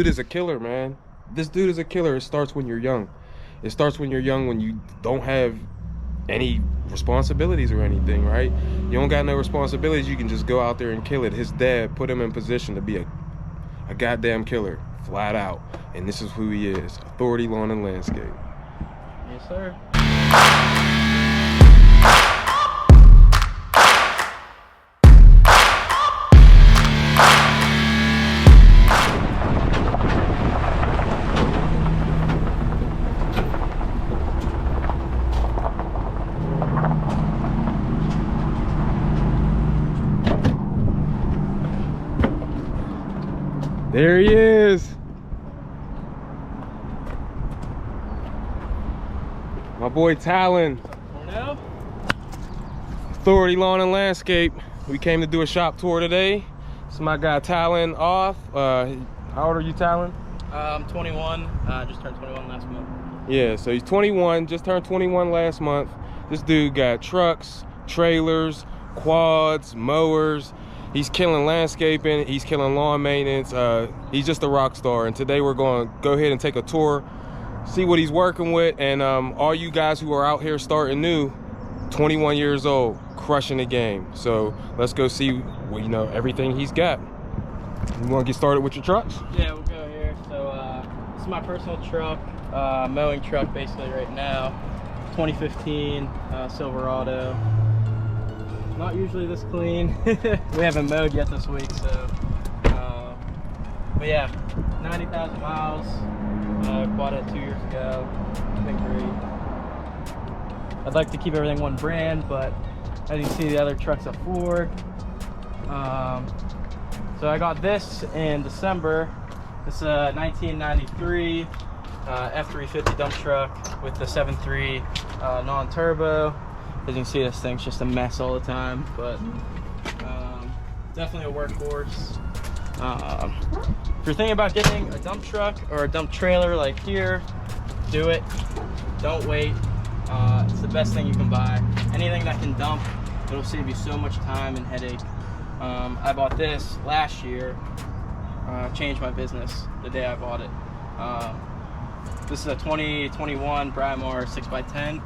Dude is a killer, man. This dude is a killer. It starts when you're young. It starts when you're young, when you don't have any responsibilities or anything, right? You don't got no responsibilities. You can just go out there and kill it. His dad put him in position to be a goddamn killer, flat out. And this is who he is. Authority Lawn and Landscape. Yes, sir. There he is. My boy Tallon. Authority Lawn and Landscape. We came to do a shop tour today. This is my guy Tallon Auth. How old are you, Tallon? I'm 21. Just turned 21 last month. Yeah, so he's 21, just turned 21 last month. This dude got trucks, trailers, quads, mowers. He's killing landscaping, he's killing lawn maintenance. He's just a rock star. And today we're going to go ahead and take a tour, see what he's working with. And all you guys who are out here starting new, 21 years old, crushing the game. So let's go see what, everything he's got. You want to get started with your trucks? Yeah, we'll go here. So this is my personal truck, mowing truck basically right now. 2015 Silverado. Not usually this clean. We haven't mowed yet this week, so but yeah, 90,000 miles. Bought it 2 years ago. It's been great. I'd like to keep everything one brand, but as you can see, the other truck's a Ford. So I got this in December. This is a 1993 F350 dump truck with the 7.3 non-turbo. As you can see, this thing's just a mess all the time, but definitely a workhorse. If you're thinking about getting a dump truck or a dump trailer like here, do it. Don't wait. It's the best thing you can buy. Anything that can dump, it'll save you so much time and headache. I bought this last year. Changed my business the day I bought it. This is a 2021 Brymar 6x10.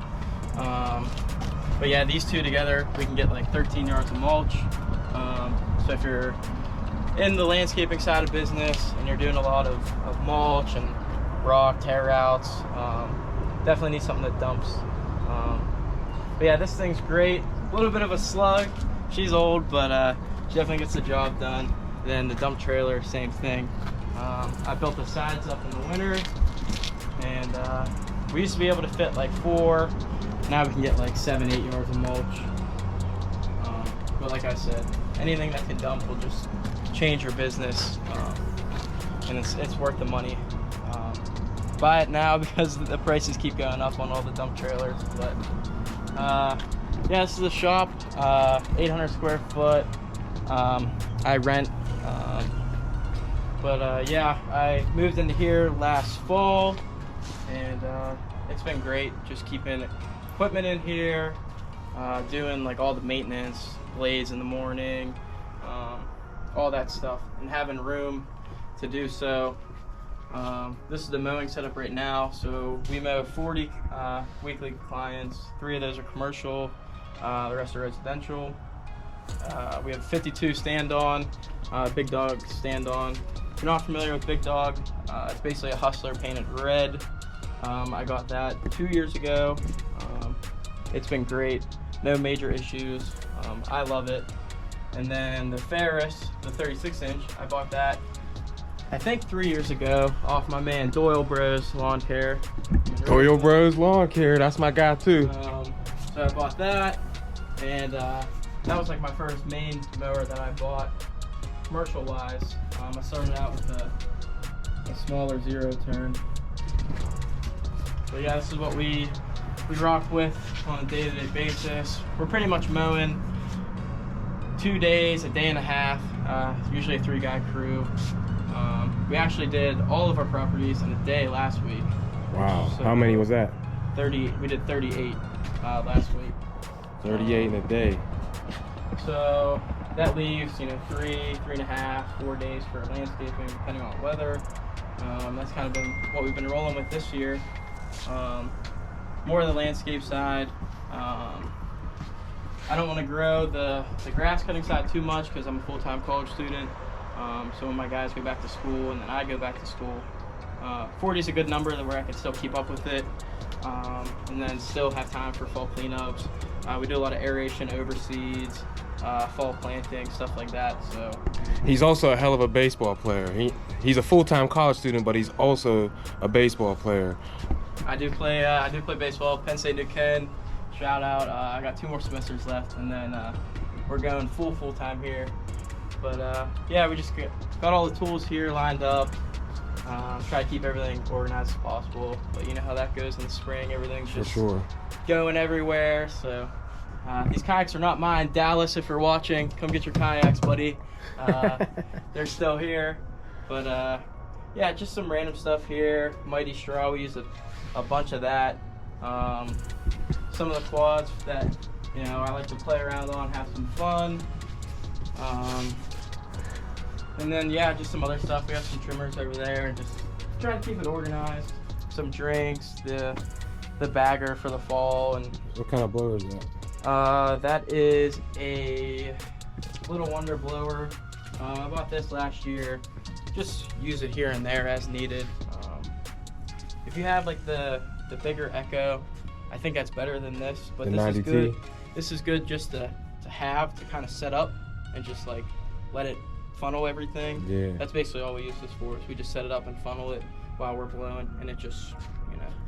But yeah, these two together, we can get like 13 yards of mulch. So if you're in the landscaping side of business and you're doing a lot of mulch and rock tear outs, definitely need something that dumps. But yeah, this thing's great. A little bit of a slug. She's old, but she definitely gets the job done. Then the dump trailer, same thing. I built the sides up in the winter, and we used to be able to fit like 4. Now we can get like 7-8 yards of mulch. But like I said, anything that can dump will just change your business, and it's worth the money. Buy it now because the prices keep going up on all the dump trailers. But yeah, this is the shop, 800 square foot. I rent, but yeah, I moved into here last fall, and it's been great just keeping equipment in here, doing like all the maintenance, blades in the morning, all that stuff, and having room to do so. This is the mowing setup right now. So we mow 40 weekly clients. 3 of those are commercial, the rest are residential. We have 52 stand-on, Big Dog stand-on. If you're not familiar with Big Dog, it's basically a Hustler painted red. I got that 2 years ago. It's been great, no major issues. I love it. And then the Ferris, the 36-inch, I bought that I think 3 years ago off my man Doyle Bros Lawn Care. Doyle Bros Lawn Care, that's my guy too. So I bought that, and that was like my first main mower that I bought commercial wise. I started out with a smaller 0-turn. But yeah, this is what we rock with on a day-to-day basis. We're pretty much mowing 2 days, a day and a half, usually a 3-guy crew. We actually did all of our properties in a day last week. Wow, so how many was that? 30, we did 38 last week. 38 in a day. So that leaves, 3.5, 4 days for landscaping, depending on weather. That's kind of been what we've been rolling with this year. More of the landscape side. I don't want to grow the grass cutting side too much because I'm a full-time college student. So when my guys go back to school and then I go back to school, 40 is a good number where I can still keep up with it, and then still have time for fall cleanups. We do a lot of aeration, overseeds, fall planting, stuff like that. So he's also a hell of a baseball player. He's a full-time college student, but he's also a baseball player. I do play baseball, Penn State Duquesne. Shout out. I got 2 more semesters left, and then we're going full-time here. But yeah, we just got all the tools here lined up. Try to keep everything organized as possible. But you know how that goes in the spring. Everything's just going everywhere. So these kayaks are not mine. Dallas, if you're watching, come get your kayaks, buddy. They're still here. But yeah, just some random stuff here. Mighty straw, we use a bunch of that. Some of the quads that I like to play around on, have some fun. And then yeah, just some other stuff. We have some trimmers over there, and just trying to keep it organized. Some drinks, the bagger for the fall. And what kind of blower is that? That is a Little Wonder blower. I bought this last year. Just use it here and there as needed. If you have like the bigger Echo, I think that's better than this. But the this 90T. is good. This is good just to have to kind of set up and just like let it funnel everything. Yeah. That's basically all we use this for. Is we just set it up and funnel it while we're blowing, and it just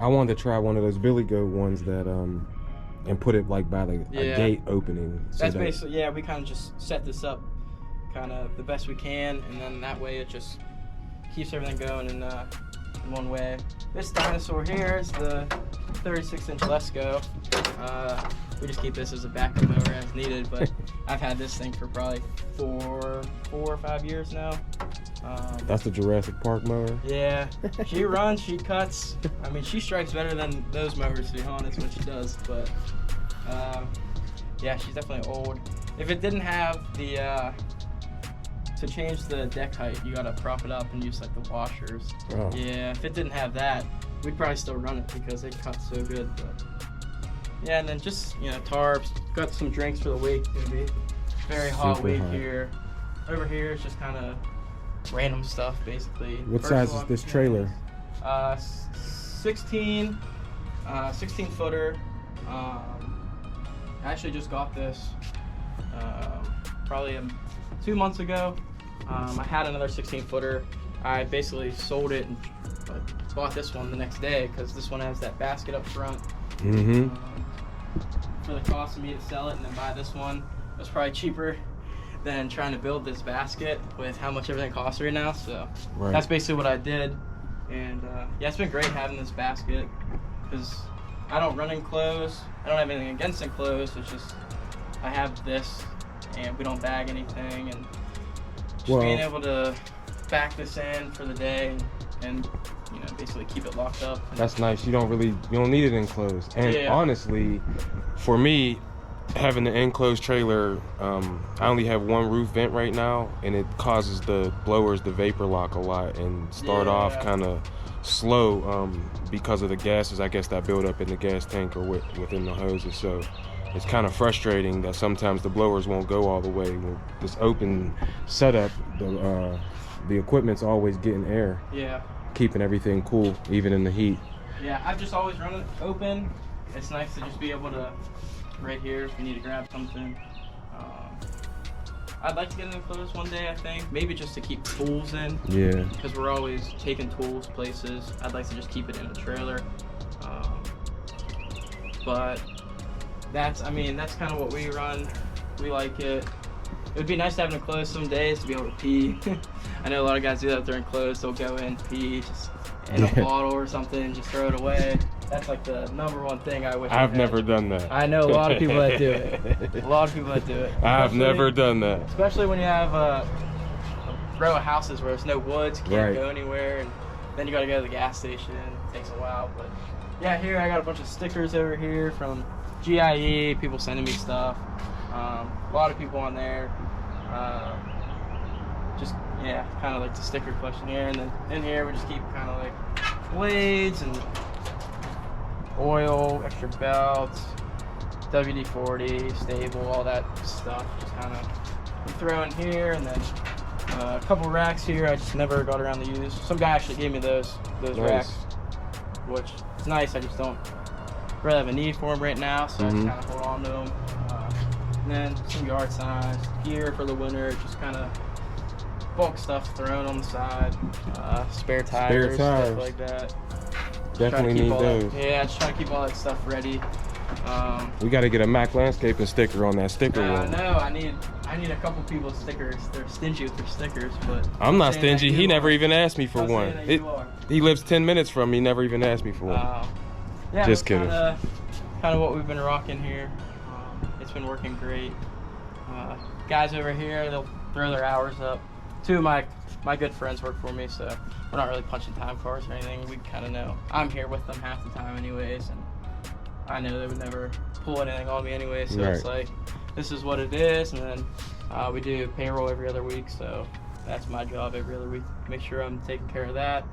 I wanted to try one of those Billy Goat ones that and put it like by a gate opening. So that's basically we kind of just set this up kind of the best we can, and then that way it just keeps everything going in one way. This dinosaur here is the 36-inch Lesco. We just keep this as a backup mower as needed, but I've had this thing for probably 4 or 5 years now. That's the Jurassic Park mower? Yeah, she runs, she cuts. I mean, she strikes better than those mowers, to be honest, when she does, but yeah, she's definitely old. If it didn't have the to change the deck height, you gotta prop it up and use like the washers. Oh. Yeah, if it didn't have that, we'd probably still run it because it cuts so good. But yeah, and then just tarps. Got some drinks for the week. It's gonna be very hot week here. Over here it's just kind of random stuff basically. What size is this trailer? 16 footer. I actually just got this probably 2 months ago. I had another 16 footer. I basically sold it and bought this one the next day because this one has that basket up front. Mm-hmm. For the cost of me to sell it and then buy this one, it was probably cheaper than trying to build this basket with how much everything costs right now. So that's basically what I did. And yeah, it's been great having this basket because I don't run enclosed. I don't have anything against enclosed. It's just I have this and we don't bag anything, and just being able to back this in for the day and basically keep it locked up. That's nice. You don't need it enclosed. And honestly, for me, having the enclosed trailer, I only have one roof vent right now, and it causes the blowers to vapor lock a lot and start off kind of slow because of the gases, I guess, that build up in the gas tank or within the hoses. So it's kind of frustrating that sometimes the blowers won't go all the way. With this open setup, the equipment's always getting air. Yeah. Keeping everything cool, even in the heat. Yeah, I've just always run it open. It's nice to just be able to, right here, if you need to grab something. I'd like to get it enclosed one day, I think. Maybe just to keep tools in. Yeah. Because we're always taking tools places. I'd like to just keep it in a trailer. But that's kind of what we run. We like it. It would be nice to have it enclosed some days to be able to pee. I know a lot of guys do that if they're enclosed. They'll go in, pee, just in a bottle or something, just throw it away. That's like the #1 thing I wish I've never done that. I know a lot of people that do it. A lot of people that do it. I've never done that. Especially when you have a row of houses where there's no woods, can't go anywhere, and then you gotta go to the gas station. It takes a while, but yeah, here I got a bunch of stickers over here from GIE, people sending me stuff. A lot of people on there. Just yeah, kind of like the sticker collection here, and then in here we just keep kind of like blades and oil, extra belts, WD-40, stable, all that stuff. Just kind of throw in here, and then a couple racks here. I just never got around to use. Some guy actually gave me those Nice. racks, which is nice. I just don't really have a need for them right now, so I just kind of hold on to them. And then some yard signs here for the winter, just kind of bulk stuff thrown on the side, spare tires, stuff like that. Definitely need those. Yeah, just trying to keep all that stuff ready. We got to get a Mac Landscaping sticker on that sticker wall. No, I need a couple people's stickers. They're stingy with their stickers, but I'm not stingy. He never even asked me for I'm one. saying that you are. He lives 10 minutes from me. Never even asked me for one. Yeah, Just kidding. Kind of what we've been rocking here. It's been working great. Guys over here, they'll throw their hours up. Two of my good friends work for me, so we're not really punching time cards or anything. We kind of know. I'm here with them half the time anyways, and I know they would never pull anything on me anyway, so It's like, this is what it is. And then we do payroll every other week, so that's my job every other week. Make sure I'm taking care of that.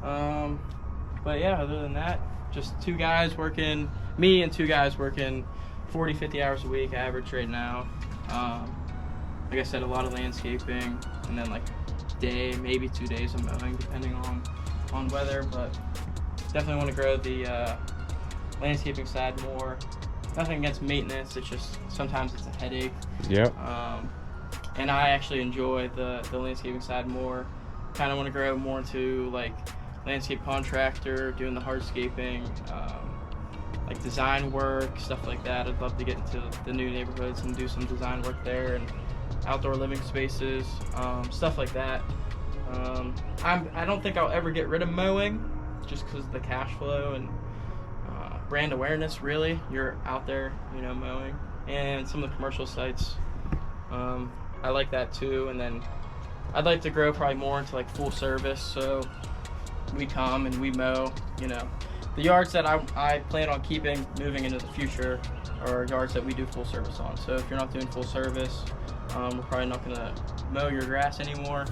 But yeah, other than that, just me and two guys working 40, 50 hours a week average right now. Like I said, a lot of landscaping, and then like day, maybe 2 days of mowing, depending on weather. But definitely want to grow the landscaping side more. Nothing against maintenance, it's just sometimes it's a headache. Yep. And I actually enjoy the landscaping side more. Kind of want to grow more into like landscape contractor, doing the hardscaping, like design work, stuff like that. I'd love to get into the new neighborhoods and do some design work there, and outdoor living spaces, stuff like that. I don't think I'll ever get rid of mowing, just because of the cash flow and brand awareness. Really, you're out there, mowing, and some of the commercial sites. I like that too, and then I'd like to grow probably more into like full service. So we come and we mow. The yards that I plan on moving into the future are yards that we do full service on. So if you're not doing full service, we're probably not gonna mow your grass anymore.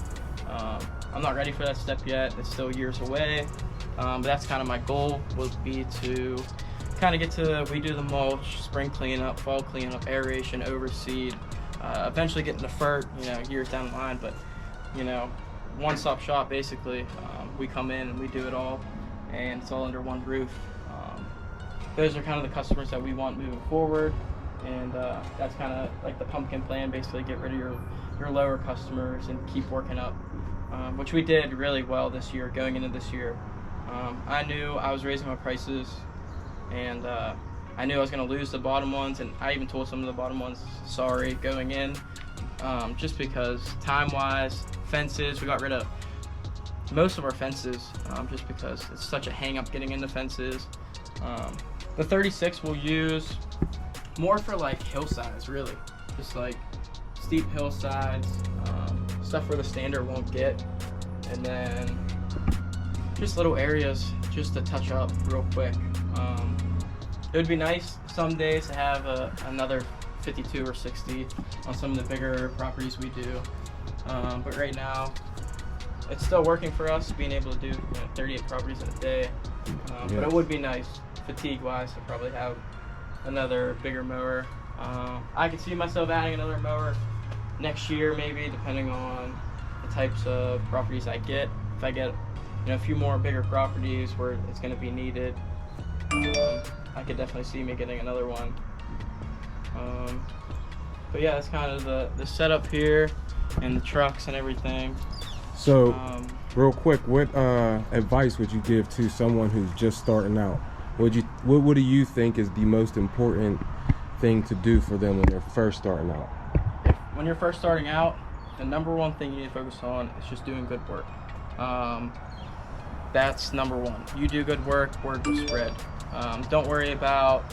I'm not ready for that step yet. It's still years away. But that's kind of my goal, would be to kind of get to, we do the mulch, spring cleanup, fall cleanup, aeration, overseed, eventually get into FERT, years down the line. But, one-stop shop basically. We come in and we do it all, and it's all under one roof. Those are kind of the customers that we want moving forward, and that's kind of like the pumpkin plan, basically get rid of your lower customers and keep working up, which we did really well this year. Going into this year, I knew I was raising my prices, and I knew I was going to lose the bottom ones, and I even told some of the bottom ones sorry going in, just because time-wise, fences, we got rid of most of our fences, just because it's such a hang-up getting into fences. The 36 we'll use more for like hillsides, really, just like steep hillsides, stuff where the standard won't get, and then just little areas just to touch up real quick. It would be nice some days to have another 52 or 60 on some of the bigger properties we do, but right now it's still working for us, being able to do 38 properties in a day. But it would be nice, fatigue-wise, to probably have another bigger mower. I could see myself adding another mower next year, maybe, depending on the types of properties I get. If I get a few more bigger properties where it's going to be needed, I could definitely see me getting another one. But yeah, that's kind of the setup here, and the trucks and everything. So, real quick, what advice would you give to someone who's just starting out? What do you think is the most important thing to do for them when they're first starting out? When you're first starting out, the number one thing you need to focus on is just doing good work. That's number one. You do good work, word will spread. Don't worry about,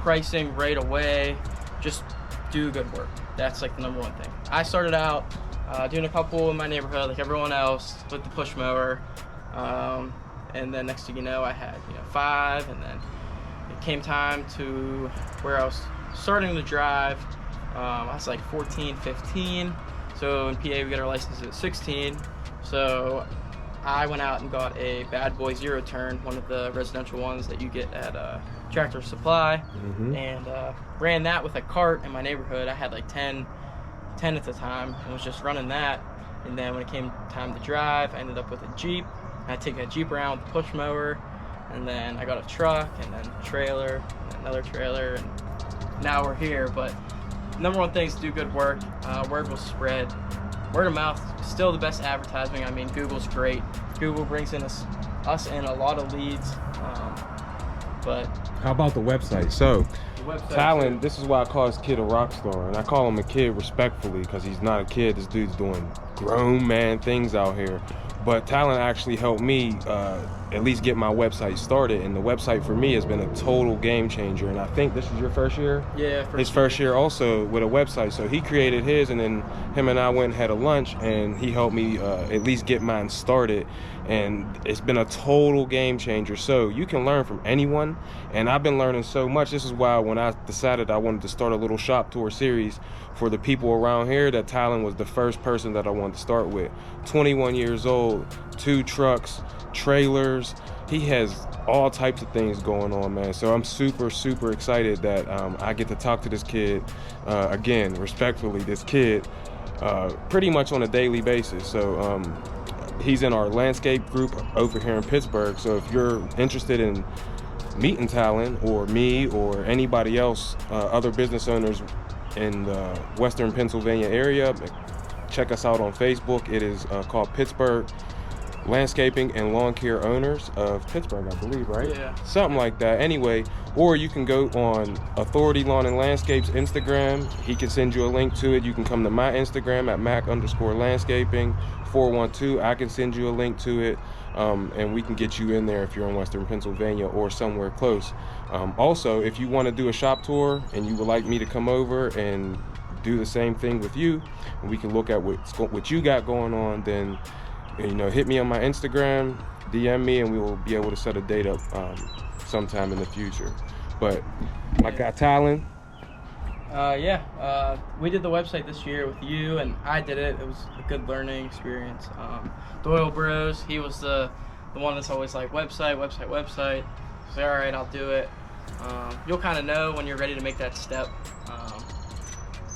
pricing right away. Just do good work. That's like the number one thing. I started out doing a couple in my neighborhood, like everyone else, with the push mower. And then next thing you know, I had 5, and then it came time to where I was starting to drive. I was like 14, 15, So in PA, we get our license at 16. So I went out and got a Bad Boy Zero Turn, one of the residential ones that you get at Tractor Supply, and ran that with a cart in my neighborhood. I had like 10 at the time, and was just running that. And then when it came time to drive, I ended up with a Jeep. I take a Jeep around with a push mower, and then I got a truck, and then a trailer, and another trailer, and now we're here. But number one thing is do good work. Word will spread. Word of mouth is still the best advertising. I mean, Google's great. Google brings in us in a lot of leads. But how about the website? So, Tallon, too. this is why I call this kid a rock star, and I call him a kid respectfully because he's not a kid. This dude's doing grown man things out here. But Tallon actually helped me at least get my website started, and the website for me has been a total game changer. And I think this is your first year? Yeah. His first year also with a website. So he created his, and then him and I went and had a lunch, and he helped me at least get mine started. And it's been a total game changer. So you can learn from anyone, and I've been learning so much. This is why when I decided I wanted to start a little shop tour series for the people around here, that Tallon was the first person that I wanted to start with. 21 years old, 2 trucks, trailers. He has all types of things going on, man. So I'm super, super excited that I get to talk to this kid, again, respectfully, this kid, pretty much on a daily basis. So he's in our landscape group over here in Pittsburgh. So if you're interested in meeting Tallon, or me, or anybody else, other business owners in the Western Pennsylvania area, check us out on Facebook. It is called Pittsburgh Landscaping and Lawn Care Owners of Pittsburgh, I believe, right? Yeah. Something like that. Anyway, or you can go on Authority Lawn and Landscape's Instagram. He can send you a link to it. You can come to my Instagram at Mac_landscaping 412. I can send you a link to it, and we can get you in there if you're in Western Pennsylvania or somewhere close. Also, if you want to do a shop tour and you would like me to come over and do the same thing with you, and we can look at what you got going on, then hit me on my Instagram, DM me, and we will be able to set a date up sometime in the future. But my guy Tallon. We did the website this year with you, and I did it. It was a good learning experience. Doyle Bros, he was the one that's always like, website. I say, all right, I'll do it. You'll kind of know when you're ready to make that step.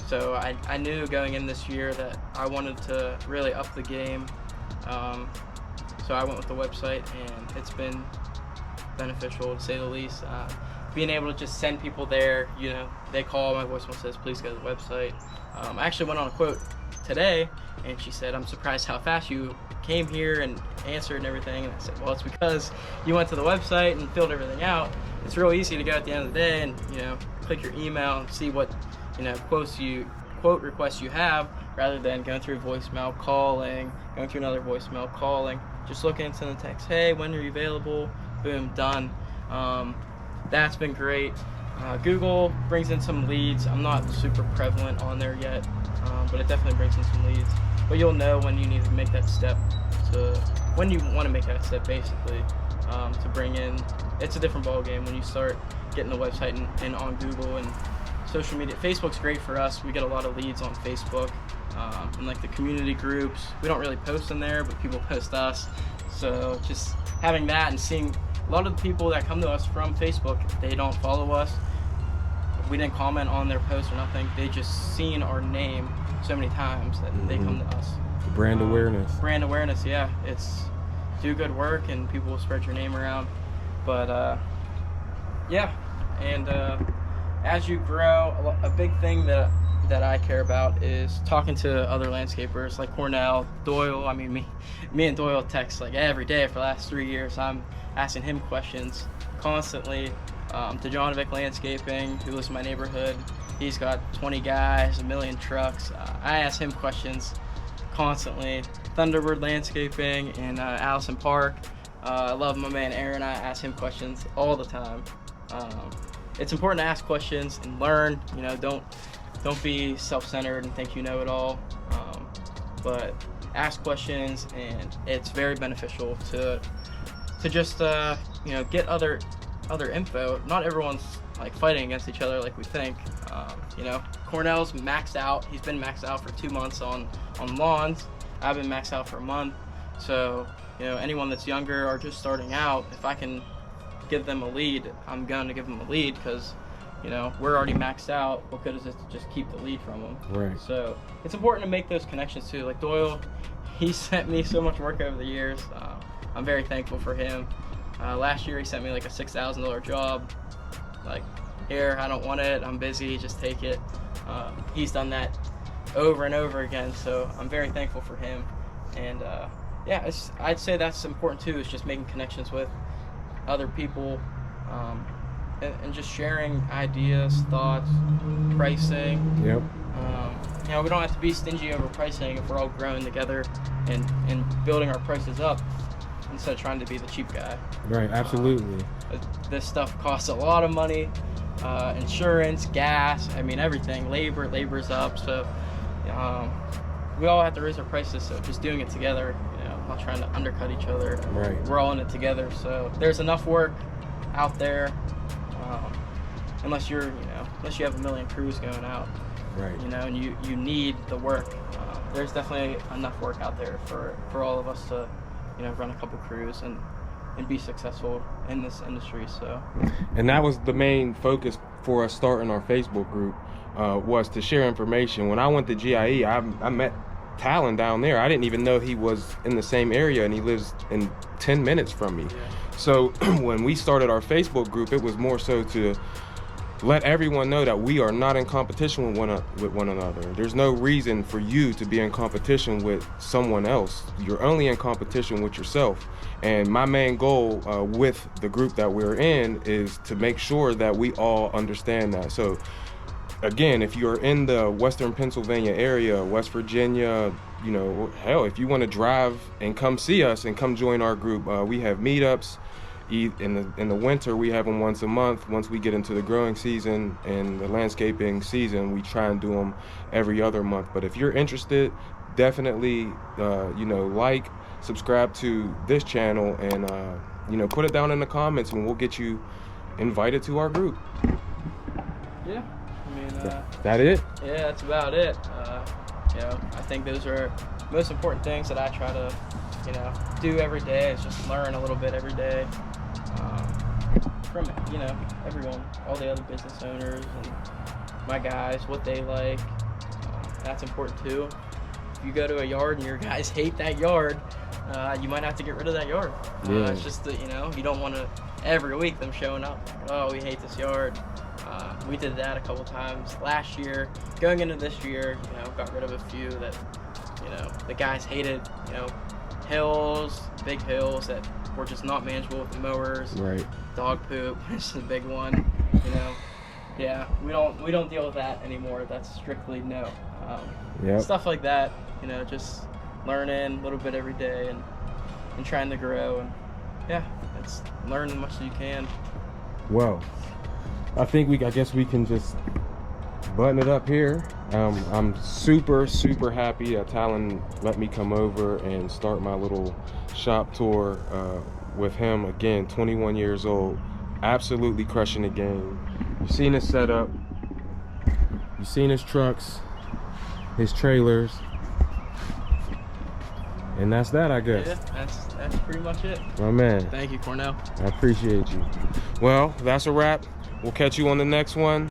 So I knew going in this year that I wanted to really up the game. So I went with the website, and it's been beneficial to say the least. Being able to just send people there, they call, my voicemail says, please go to the website. I actually went on a quote today, and she said, I'm surprised how fast you came here and answered and everything. And I said, well, it's because you went to the website and filled everything out. It's real easy to go at the end of the day and, click your email and see what, quote requests you have, rather than going through voicemail, calling, going through another voicemail, calling. Just look into the text, hey, when are you available? Boom, done. That's been great. Google brings in some leads. I'm not super prevalent on there yet, but it definitely brings in some leads. But you'll know when you need to make that step, when you want to make that step, basically, to bring in. It's a different ballgame when you start getting the website and on Google and social media. Facebook's great for us. We get a lot of leads on Facebook, and like the community groups. We don't really post in there, but people post us. So just having that and seeing a lot of the people that come to us from Facebook, they don't follow us. We didn't comment on their post or nothing. They just seen our name so many times that they come to us. Brand awareness. Brand awareness, yeah. It's do good work and people will spread your name around. But and as you grow, a big thing that I care about is talking to other landscapers like Cornell, Doyle. I mean, me and Doyle text like every day for the last 3 years. I'm asking him questions constantly. DeJonovic Landscaping, who lives in my neighborhood, he's got 20 guys, 1 million trucks. I ask him questions constantly. Thunderbird Landscaping in Allison Park. I love my man Aaron. I ask him questions all the time. It's important to ask questions and learn. Don't be self-centered and think you know it all. But ask questions, and it's very beneficial to just get other other info, not everyone's like fighting against each other like we think. You know, Cornell's maxed out. He's been maxed out for 2 months on lawns. I've been maxed out for a month. So, you know, anyone that's younger or just starting out, if I can give them a lead, I'm going to give them a lead, because, you know, we're already maxed out. What good is it to just keep the lead from them? Right. So it's important to make those connections too. Like Doyle, he sent me so much work over the years. I'm very thankful for him. Last year he sent me like a $6,000 job. Like, here, I don't want it, I'm busy, just take it. He's done that over and over again, so I'm very thankful for him. And yeah, I'd say that's important too, is just making connections with other people, and just sharing ideas, thoughts, pricing. Yep. You know, we don't have to be stingy over pricing if we're all growing together and building our prices up instead of trying to be the cheap guy. Right, absolutely. This stuff costs a lot of money. Insurance, gas, I mean everything. Labor's up, so we all have to raise our prices. So just doing it together, you know, not trying to undercut each other. Right. We're all in it together. So there's enough work out there, unless you have a million crews going out. Right. You know, and you need the work. There's definitely enough work out there for all of us to, you know, run a couple crews and be successful in this industry. So, and that was the main focus for us starting our Facebook group, was to share information. When I went to GIE, I met Tallon down there. I didn't even know he was in the same area, and he lives in 10 minutes from me. Yeah. So when we started our Facebook group, it was more so to let everyone know that we are not in competition with one another. There's no reason for you to be in competition with someone else. You're only in competition with yourself. And my main goal with the group that we're in is to make sure that we all understand that. So again, if you're in the Western Pennsylvania area, West Virginia, you know, hell, if you want to drive and come see us and come join our group, we have meetups. In the winter, we have them once a month. Once we get into the growing season and the landscaping season, we try and do them every other month. But if you're interested, definitely, you know, like, subscribe to this channel, and you know, put it down in the comments, and we'll get you invited to our group. Yeah, I mean, that it? Yeah, that's about it. You know, I think those are most important things that I try to, you know, do every day, is just learn a little bit every day from, you know, everyone, all the other business owners and my guys, what they like. That's important too. If you go to a yard and your guys hate that yard, you might have to get rid of that yard. Yeah. It's just that, you know, you don't want to every week them showing up, oh, we hate this yard. We did that a couple times last year. Going into this year, you know, got rid of a few that, you know, the guys hated, you know, hills, big hills that were just not manageable with the mowers. Right. Dog poop is a big one, you know. Yeah, we don't deal with that anymore. That's strictly no. Yep. Stuff like that, you know, just learning a little bit every day and trying to grow, and yeah, it's learn as much as you can. Well, I guess we can just button it up here. I'm super happy that Tallon let me come over and start my little shop tour with him. Again, 21 years old, absolutely crushing the game. You've seen his setup, you've seen his trucks, his trailers, and that's that, I guess. Yeah, that's pretty much it. My man. Thank you, Cornell. I appreciate you. Well, that's a wrap. We'll catch you on the next one.